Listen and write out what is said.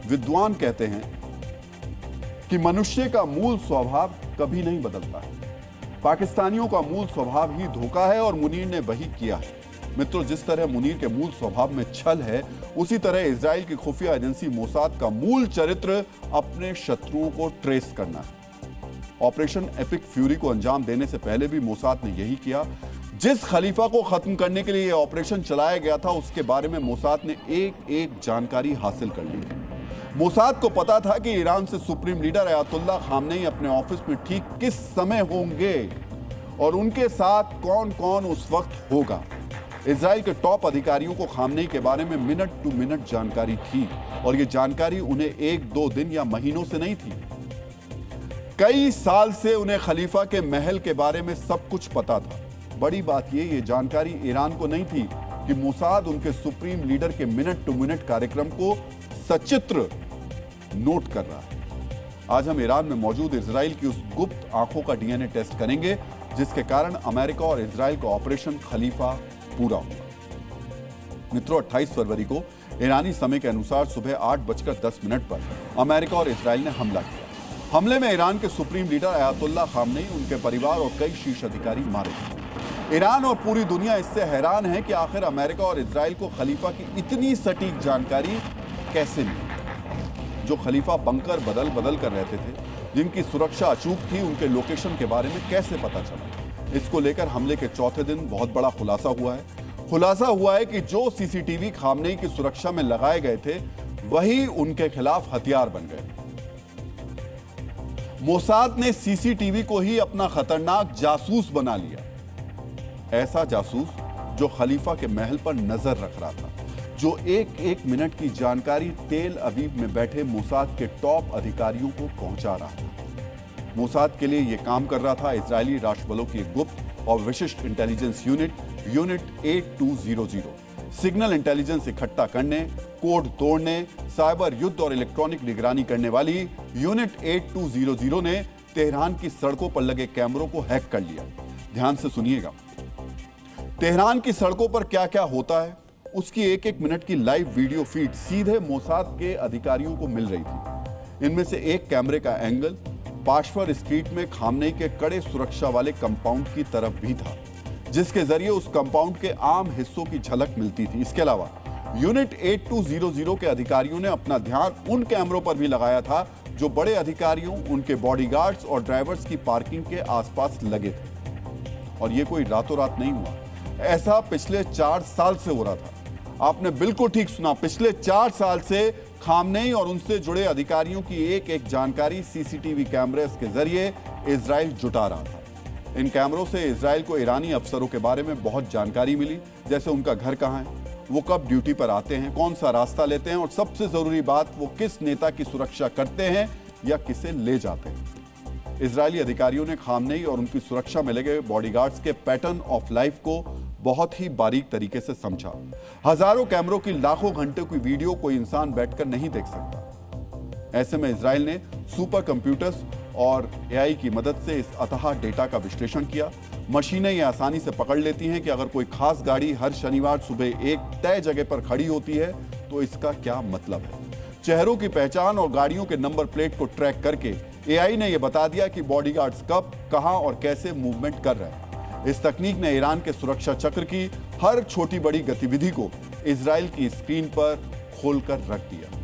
विद्वान कहते हैं कि मनुष्य का मूल स्वभाव कभी नहीं बदलता है। पाकिस्तानियों का मूल स्वभाव ही धोखा है और मुनीर ने वही किया है। मित्रों, जिस तरह मुनीर के मूल स्वभाव में छल है, उसी तरह इजराइल की खुफिया एजेंसी मोसाद का मूल चरित्र अपने शत्रुओं को ट्रेस करना है। ऑपरेशन एपिक फ्यूरी को अंजाम देने से पहले भी मोसाद ने यही किया। जिस खलीफा को खत्म करने के लिए यह ऑपरेशन चलाया गया था, उसके बारे में मोसाद ने एक एक जानकारी हासिल कर ली थी। मोसाद को पता था कि ईरान से सुप्रीम लीडर अयातुल्ला खामनेई अपने ऑफिस में ठीक किस समय होंगे और उनके साथ कौन कौन उस वक्त होगा। इजराइल के टॉप अधिकारियों को खामनेई के बारे में मिनट टू मिनट जानकारी थी और यह जानकारी उन्हें 1-2 दिन या महीनों से नहीं थी। कई साल से उन्हें खलीफा के महल के बारे में सब कुछ पता था। बड़ी बात ये जानकारी ईरान को नहीं थी कि मोसाद उनके सुप्रीम लीडर के मिनट टू मिनट कार्यक्रम को सचित्र नोट कर रहा है। आज हम ईरान में मौजूद इजराइल की उस गुप्त आंखों का डीएनए टेस्ट करेंगे जिसके कारण अमेरिका और इजराइल का ऑपरेशन खलीफा पूरा होगा। मित्रों, 28 फरवरी को ईरानी समय के अनुसार सुबह 8:10 पर अमेरिका और इजराइल ने हमला किया। हमले में ईरान के सुप्रीम लीडर अयातुल्ला खामनेई, उनके परिवार और कई शीर्ष अधिकारी मारे गए। ईरान और पूरी दुनिया इससे हैरान है कि आखिर अमेरिका और इजराइल को खलीफा की इतनी सटीक जानकारी कैसे मिली। जो खलीफा बंकर बदल बदल कर रहते थे, जिनकी सुरक्षा अचूक थी, उनके लोकेशन के बारे में कैसे पता चला। इसको लेकर हमले के चौथे दिन बहुत बड़ा खुलासा हुआ है। खुलासा हुआ है कि जो सीसीटीवी खामनेई की सुरक्षा में लगाए गए थे, वही उनके खिलाफ हथियार बन गए। मोसाद ने सीसीटीवी को ही अपना खतरनाक जासूस बना लिया। ऐसा जासूस जो खलीफा के महल पर नजर रख रहा था, जो एक एक मिनट की जानकारी तेल अवीव में बैठे मोसाद के टॉप अधिकारियों को पहुंचा रहा था। मोसाद के लिए यह काम कर रहा था इजरायली राष्ट्रबलों की गुप्त और विशिष्ट इंटेलिजेंस यूनिट 8200। सिग्नल इंटेलिजेंस इकट्ठा करने, कोड तोड़ने, साइबर युद्ध और इलेक्ट्रॉनिक निगरानी करने वाली यूनिट 8200 ने तेहरान की सड़कों पर लगे कैमरों को हैक कर लिया। ध्यान से सुनिएगा, तेहरान की सड़कों पर क्या क्या होता है, उसकी एक एक मिनट की लाइव वीडियो फीड सीधे मोसाद के अधिकारियों को मिल रही थी। इनमें से एक कैमरे का एंगल पाशवर स्ट्रीट में खामनेई के कड़े सुरक्षा वाले कंपाउंड की तरफ भी था, जिसके जरिए उस कंपाउंड के आम हिस्सों की झलक मिलती थी। इसके अलावा यूनिट 8200 के अधिकारियों ने अपना ध्यान उन कैमरों पर भी लगाया था जो बड़े अधिकारियों, उनके बॉडीगार्ड्स और ड्राइवर्स की पार्किंग के आसपास लगे थे। और यह कोई रातों रात नहीं हुआ, ऐसा पिछले 4 साल से हो रहा था। आपने बिल्कुल ठीक सुना, पिछले 4 साल से खामनेई और उनसे जुड़े अधिकारियों की एक एक जानकारी सीसीटीवी कैमरेस के जरिए इजराइल जुटा रहा था। इन कैमरों से इजराइल को ईरानी अफसरों के बारे में बहुत जानकारी मिली, जैसे उनका घर कहाँ है, वो कब ड्यूटी पर आते हैं, कौन सा रास्ता लेते हैं और सबसे जरूरी बात, वो किस नेता की सुरक्षा करते हैं या किसे ले जाते हैं। इजरायली अधिकारियों ने खामनेई और उनकी सुरक्षा में लगे बॉडीगार्ड्स के पैटर्न ऑफ लाइफ को बहुत ही बारीक तरीके से समझा। हजारों कैमरों की लाखों घंटे की वीडियो कोई इंसान बैठकर नहीं देख सकता। ऐसे में इजराइल ने सुपर कंप्यूटर्स और एआई की मदद से इस अथाह डेटा का विश्लेषण किया। मशीनें ये आसानी से पकड़ लेती हैं कि अगर कोई खास गाड़ी हर शनिवार सुबह एक तय जगह पर खड़ी होती है तो इसका क्या मतलब है। चेहरों की पहचान और गाड़ियों के नंबर प्लेट को ट्रैक करके एआई ने यह बता दिया कि बॉडीगार्ड्स कब, कहां और कैसे मूवमेंट कर रहे हैं। इस तकनीक ने ईरान के सुरक्षा चक्र की हर छोटी बड़ी गतिविधि को इजराइल की स्क्रीन पर खोलकर रख दिया।